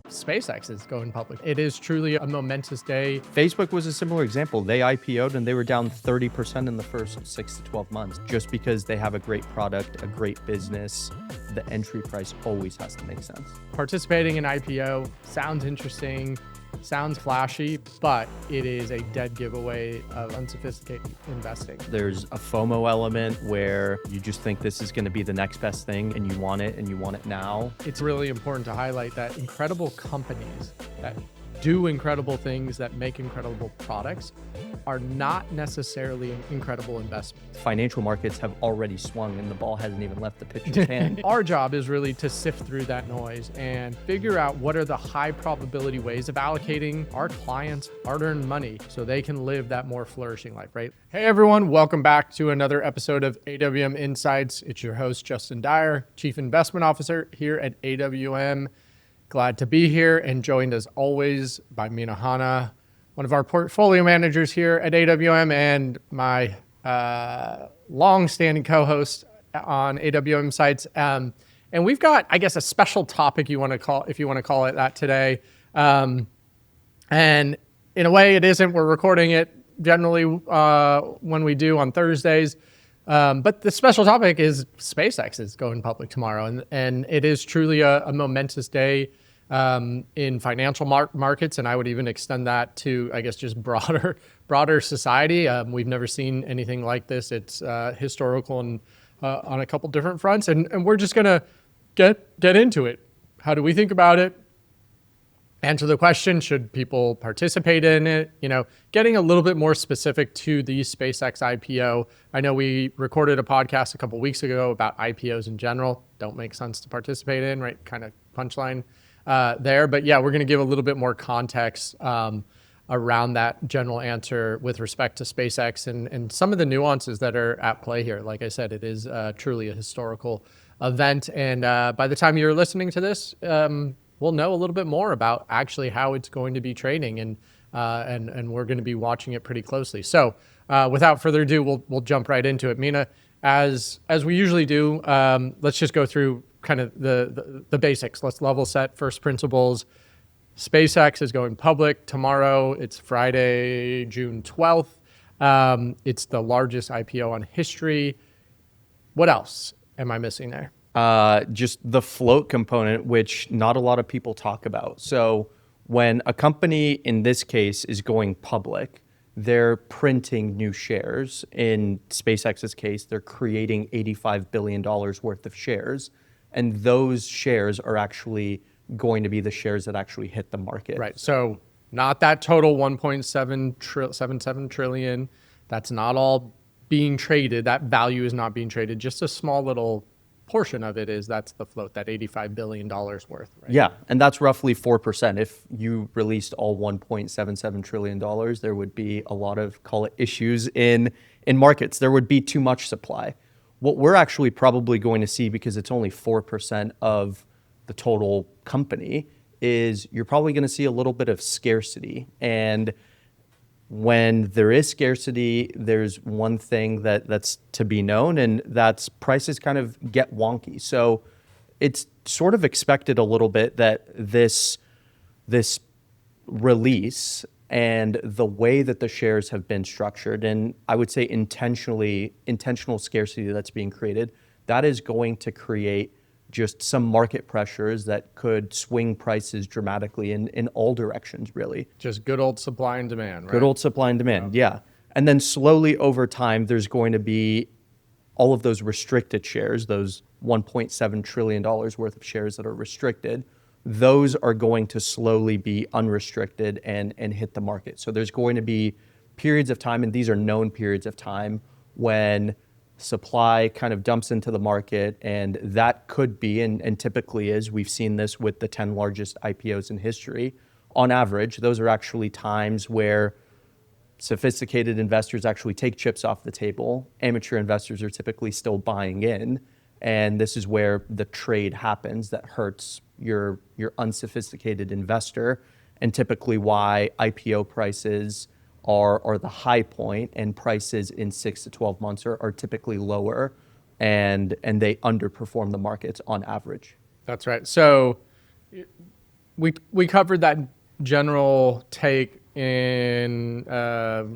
SpaceX is going public. It is truly a momentous day. Facebook was a similar example. They IPO'd and they were down 30% in the first 6 to 12 months just because they have a great product, a great business. The entry price always has to make sense. Participating in IPO sounds interesting, sounds flashy, but it is a dead giveaway of unsophisticated investing. There's a FOMO element where you just think this is going to be the next best thing and you want it now. It's really important to highlight that incredible companies that do incredible things, that make incredible products, are not necessarily incredible investments. Financial markets have already swung and the ball hasn't even left the pitcher's hand. Our job is really to sift through that noise and figure out what are the high probability ways of allocating our clients' hard-earned money so they can live that more flourishing life, right? Hey everyone, welcome back to another episode of AWM Insights. It's your host, Justin Dyer, Chief Investment Officer here at AWM. Glad to be here and joined as always by Mena, Hanna, one of our portfolio managers here at AWM and my long-standing co-host on AWM Insights. And we've got, I guess, a special topic if you want to call it that today. And in a way it isn't. We're recording it generally when we do on Thursdays. But the special topic is SpaceX is going public tomorrow. And it is truly a momentous day in financial markets. And I would even extend that to, I guess, just broader society. We've never seen anything like this. It's historical and on a couple different fronts. And we're just going to get into it. How do we think about it? Answer the question, should people participate in it? You know, getting a little bit more specific to the SpaceX IPO. I know we recorded a podcast a couple weeks ago about IPOs in general. Don't make sense to participate in, right? Kind of punchline there. But yeah, we're going to give a little bit more context around that general answer with respect to SpaceX and some of the nuances that are at play here. Like I said, it is truly a historical event. And by the time you're listening to this, we'll know a little bit more about actually how it's going to be trading, and we're going to be watching it pretty closely. So without further ado, we'll jump right into it. Mena, as we usually do, let's just go through kind of the basics. Let's level set first principles. SpaceX is going public tomorrow. It's Friday, June 12th. It's the largest IPO on history. What else am I missing there? Just the float component, which not a lot of people talk about. So when a company, in this case, is going public, they're printing new shares. In SpaceX's case, they're creating $85 billion worth of shares. And those shares are actually going to be the shares that actually hit the market. Right. So not that total 1.77 trillion. That's not all being traded. That value is not being traded. Just a small little portion of it is, that's the float, that $85 billion worth, right? Yeah, and that's roughly 4%. If you released all $1.77 trillion, there would be a lot of, call it, issues in markets. There would be too much supply. What we're actually probably going to see, because it's only 4% of the total company, is you're probably going to see a little bit of scarcity. And when there is scarcity, there's one thing that's to be known, and that's prices kind of get wonky. So it's sort of expected a little bit that this release and the way that the shares have been structured, and I would say intentional scarcity that's being created, that is going to create just some market pressures that could swing prices dramatically in all directions, really. Just good old supply and demand, right? Good old supply and demand, yeah. And then slowly over time, there's going to be all of those restricted shares, those $1.7 trillion worth of shares that are restricted. Those are going to slowly be unrestricted and hit the market. So there's going to be periods of time, and these are known periods of time, when supply kind of dumps into the market, and that could be, and typically is, we've seen this with the 10 largest IPOs in history. On average, those are actually times where sophisticated investors actually take chips off the table. Amateur investors are typically still buying in, and this is where the trade happens that hurts your unsophisticated investor, and typically why IPO prices are the high point, and prices in 6 to 12 months are typically lower, and they underperform the markets on average. That's right. So we covered that general take in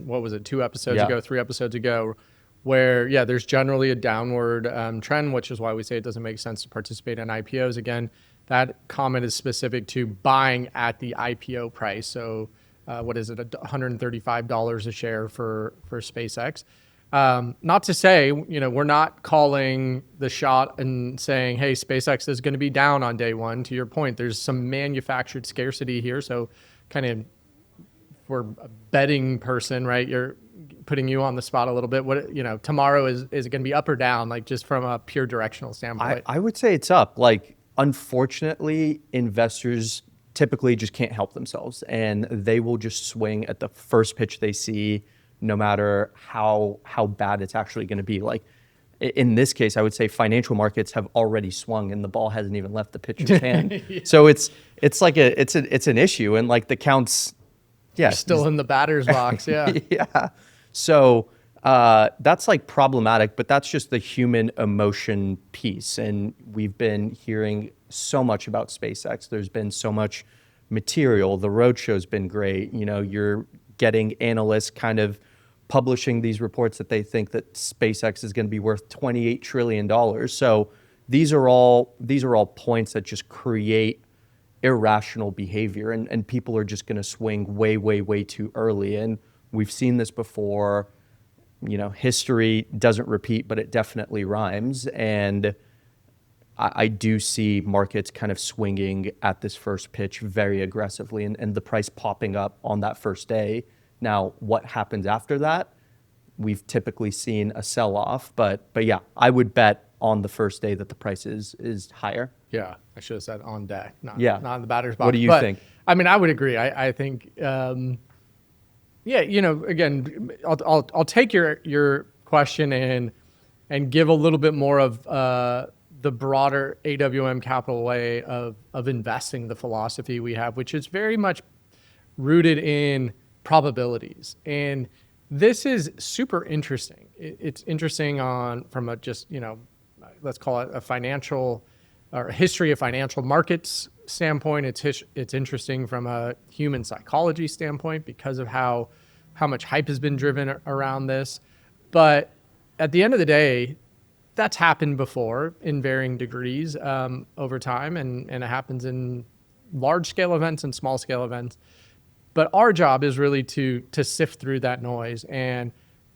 what was it, 2 episodes Yeah. ago, 3 episodes ago, where there's generally a downward trend, which is why we say it doesn't make sense to participate in IPOs. Again, that comment is specific to buying at the IPO price. So what is it, $135 a share for SpaceX? Not to say, we're not calling the shot and saying, hey, SpaceX is going to be down on day one. To your point, there's some manufactured scarcity here. So kind of for a betting person, right, you're putting you on the spot a little bit. What, tomorrow is it going to be up or down? Like just from a pure directional standpoint? I would say it's up. Like, unfortunately, investors typically just can't help themselves, and they will just swing at the first pitch they see, no matter how bad it's actually going to be. Like in this case, I would say financial markets have already swung, and the ball hasn't even left the pitcher's hand. Yeah. So it's like it's an issue, and like the counts, You're still in the batter's box. Yeah. yeah. So that's like problematic, but that's just the human emotion piece. And we've been hearing so much about SpaceX. There's been so much material. The roadshow's been great. You're getting analysts kind of publishing these reports that they think that SpaceX is going to be worth $28 trillion. So these are all points that just create irrational behavior, and people are just going to swing way, way, way too early. And we've seen this before. History doesn't repeat, but it definitely rhymes. And I do see markets kind of swinging at this first pitch very aggressively, and the price popping up on that first day. Now, what happens after that? We've typically seen a sell-off, but yeah, I would bet on the first day that the price is higher. Yeah, I should have said on deck, not in the batter's box. What do you think? I mean, I would agree. I think, again, I'll take your question and give a little bit more of the broader AWM Capital way of investing, the philosophy we have, which is very much rooted in probabilities. And this is super interesting. It's interesting from a just, let's call it a financial or a history of financial markets standpoint. It's interesting from a human psychology standpoint because of how much hype has been driven around this. But at the end of the day, that's happened before in varying degrees over time, and it happens in large scale events and small scale events. But our job is really to sift through that noise and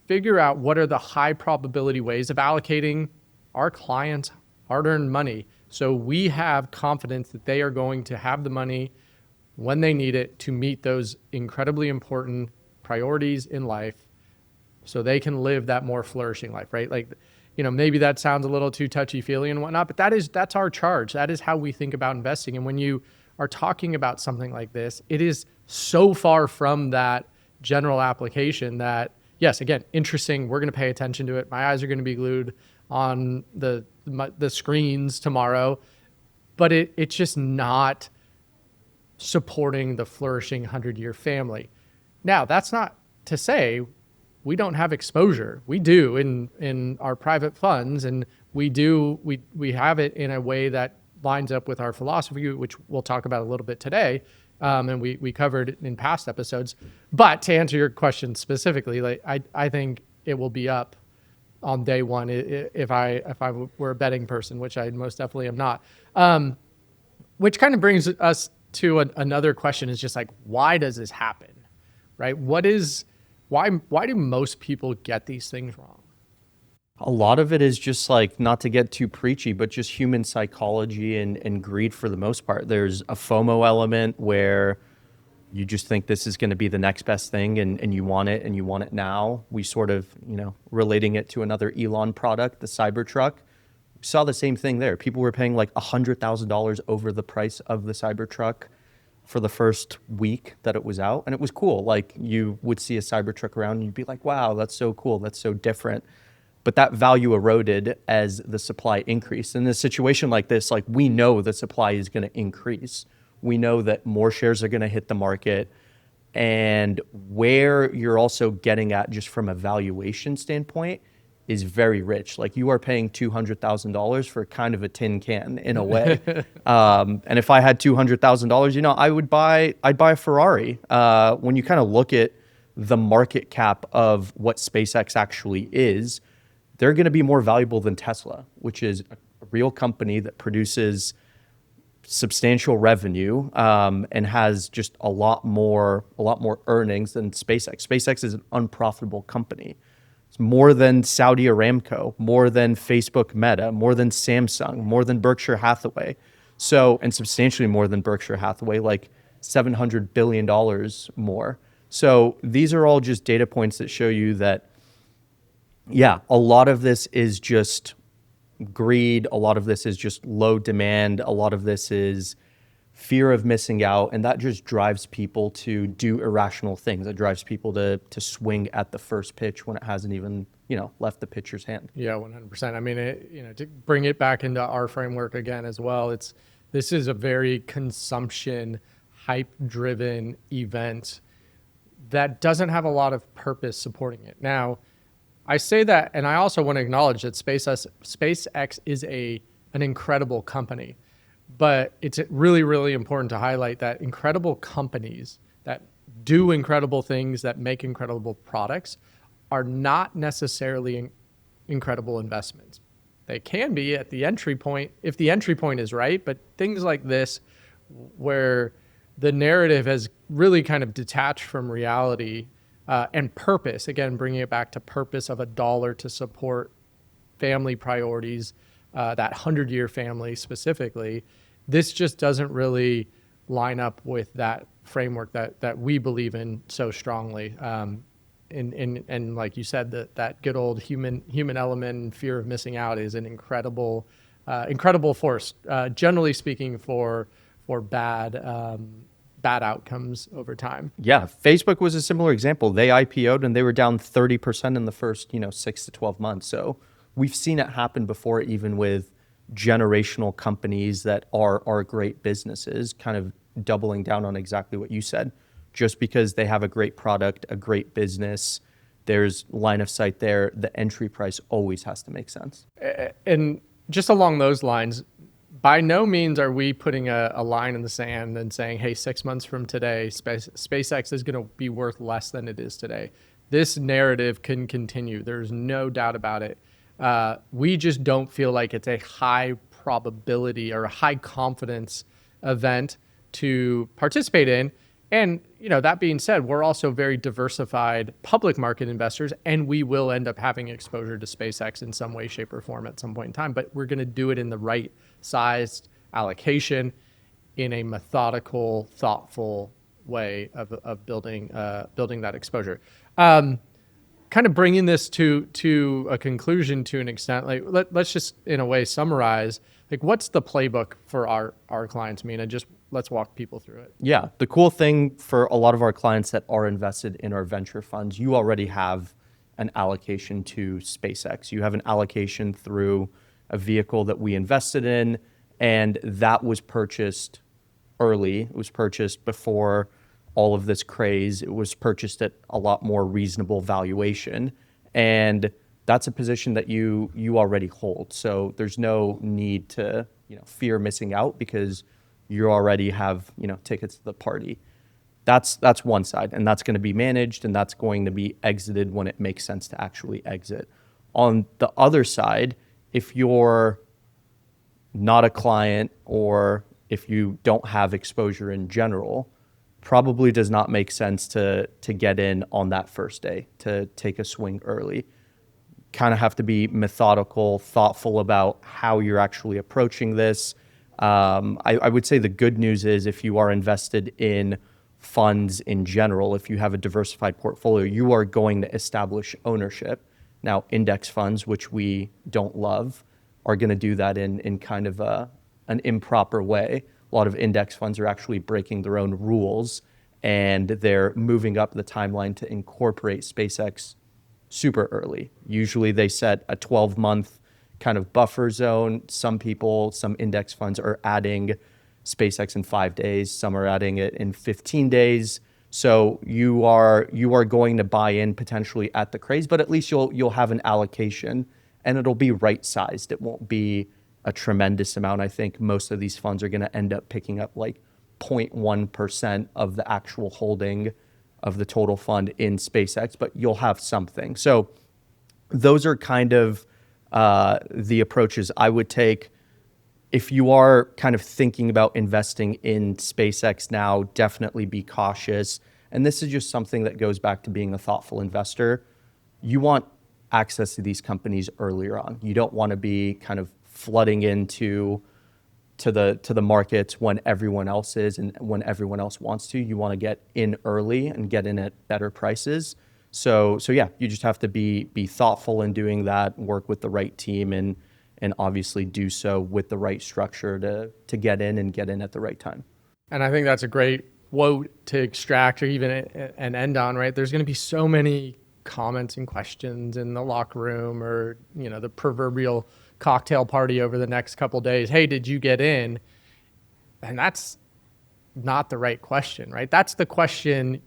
figure out what are the high probability ways of allocating our clients' hard-earned money, so we have confidence that they are going to have the money when they need it to meet those incredibly important priorities in life, so they can live that more flourishing life, right? Like, maybe that sounds a little too touchy-feely and whatnot, but that's our charge. That is how we think about investing. And when you are talking about something like this, it is so far from that general application that, yes, again, interesting. We're going to pay attention to it. My eyes are going to be glued on the screens tomorrow, but it's just not supporting the flourishing 100-year family. Now, that's not to say we don't have exposure. We do in our private funds, and we have it in a way that lines up with our philosophy, which we'll talk about a little bit today, and we covered in past episodes. But to answer your question specifically, like I think it will be up on day one if I were a betting person, which I most definitely am not. Which kind of brings us to another question: is just like, why does this happen, right? Why do most people get these things wrong? A lot of it is just like, not to get too preachy, but just human psychology and greed for the most part. There's a FOMO element where you just think this is going to be the next best thing, and you want it, and you want it now. We sort of, relating it to another Elon product, the Cybertruck, we saw the same thing there. People were paying like $100,000 over the price of the Cybertruck for the first week that it was out. And it was cool. Like, you would see a Cybertruck around and you'd be like, wow, that's so cool. That's so different. But that value eroded as the supply increased. In a situation like this, like, we know the supply is going to increase. We know that more shares are going to hit the market. And where you're also getting at, just from a valuation standpoint, is very rich. Like you are paying $200,000 for kind of a tin can in a way. And if I had $200,000, you know, I'd buy a Ferrari. When you kind of look at the market cap of what SpaceX actually is, they're going to be more valuable than Tesla, which is a real company that produces substantial revenue and has just a lot more earnings than SpaceX. SpaceX is an unprofitable company. It's more than Saudi Aramco, more than Facebook Meta, more than Samsung, more than Berkshire Hathaway. So, and substantially more than Berkshire Hathaway, like $700 billion more. So these are all just data points that show you that, yeah, a lot of this is just greed. A lot of this is just low demand. A lot of this is fear of missing out. And that just drives people to do irrational things. It drives people to swing at the first pitch when it hasn't even, you know, left the pitcher's hand. Yeah, 100%. I mean, you know, to bring it back into our framework again as well, this is a very consumption, hype-driven event that doesn't have a lot of purpose supporting it. Now, I say that, and I also want to acknowledge that SpaceX is an incredible company, but it's really, really important to highlight that incredible companies that do incredible things, that make incredible products, are not necessarily incredible investments. They can be at the entry point, if the entry point is right, but things like this, where the narrative has really kind of detached from reality and purpose, again, bringing it back to purpose of a dollar to support family priorities, that 100-year family specifically, this just doesn't really line up with that framework that we believe in so strongly. And like you said, that good old human element and fear of missing out is an incredible force, generally speaking, for bad outcomes over time. Yeah, Facebook was a similar example. They IPO'd and they were down 30% in the first, 6 to 12 months. So we've seen it happen before, even with generational companies that are great businesses, kind of doubling down on exactly what you said. Just because they have a great product, a great business, there's line of sight there, the entry price always has to make sense. And just along those lines, by no means are we putting a line in the sand and saying, hey, 6 months from today, SpaceX is going to be worth less than it is today. This narrative can continue. There's no doubt about it. We just don't feel like it's a high probability or a high confidence event to participate in. And, that being said, we're also very diversified public market investors, and we will end up having exposure to SpaceX in some way, shape, or form at some point in time. But we're going to do it in the right sized allocation in a methodical, thoughtful way of building that exposure. Kind of bringing this to a conclusion to an extent, like let's just in a way summarize, like what's the playbook for our clients, Mena? Just let's walk people through it. Yeah, the cool thing for a lot of our clients that are invested in our venture funds, you already have an allocation to SpaceX. You have an allocation through a vehicle that we invested in, and that was purchased early. It was purchased before all of this craze. It was purchased at a lot more reasonable valuation, and that's a position that you already hold. So there's no need to fear missing out because you already have tickets to the party. That's one side, and that's going to be managed, and that's going to be exited when it makes sense to actually exit. On the other side, if you're not a client or if you don't have exposure in general, probably does not make sense to get in on that first day, to take a swing early. Kind of have to be methodical, thoughtful about how you're actually approaching this. I would say the good news is if you are invested in funds in general, if you have a diversified portfolio, you are going to establish ownership. Now, index funds, which we don't love, are going to do that in kind of an improper way. A lot of index funds are actually breaking their own rules, and they're moving up the timeline to incorporate SpaceX super early. Usually they set a 12-month kind of buffer zone. Some index funds are adding SpaceX in 5 days. Some are adding it in 15 days. So you are going to buy in potentially at the craze, but at least you'll have an allocation and it'll be right sized. It won't be a tremendous amount. I think most of these funds are going to end up picking up like 0.1% of the actual holding of the total fund in SpaceX, but you'll have something. So those are kind of the approaches I would take. If you are kind of thinking about investing in SpaceX now, definitely be cautious. And this is just something that goes back to being a thoughtful investor. You want access to these companies earlier on. You don't want to be kind of flooding into the markets when everyone else is and when everyone else wants to. You want to get in early and get in at better prices. So yeah, you just have to be thoughtful in doing that, work with the right team, and obviously do so with the right structure to get in at the right time. And I think that's a great quote to extract or even an end on, right? There's going to be so many comments and questions in the locker room or, the proverbial cocktail party over the next couple of days. Hey, did you get in? And that's not the right question, right? That's the question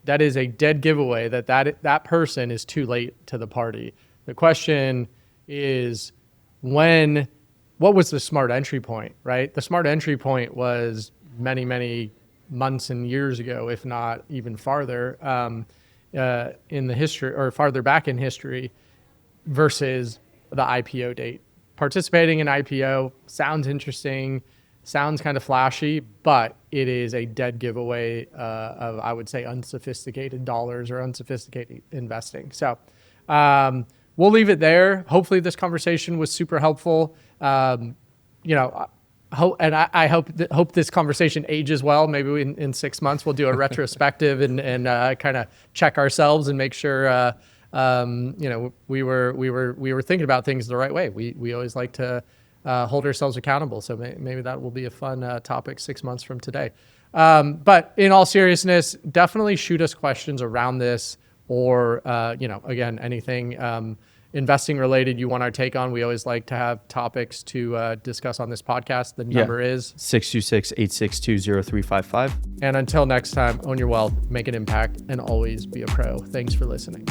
that is a dead giveaway that person is too late to the party. The question is what was the smart entry point, right? The smart entry point was many, many months and years ago, if not even farther in the history or farther back in history versus the IPO date. Participating in IPO sounds interesting, sounds kind of flashy, but it is a dead giveaway of, I would say, unsophisticated dollars or unsophisticated investing. So we'll leave it there. Hopefully this conversation was super helpful. I hope this conversation ages well. Maybe in 6 months we'll do a retrospective and kind of check ourselves and make sure we were thinking about things the right way. We always like to hold ourselves accountable. So maybe that will be a fun topic 6 months from today. But in all seriousness, definitely shoot us questions around this or again, anything investing related you want our take on. We always like to have topics to discuss on this podcast. The number is 626-862-0355. And until next time, own your wealth, make an impact, and always be a pro. Thanks for listening.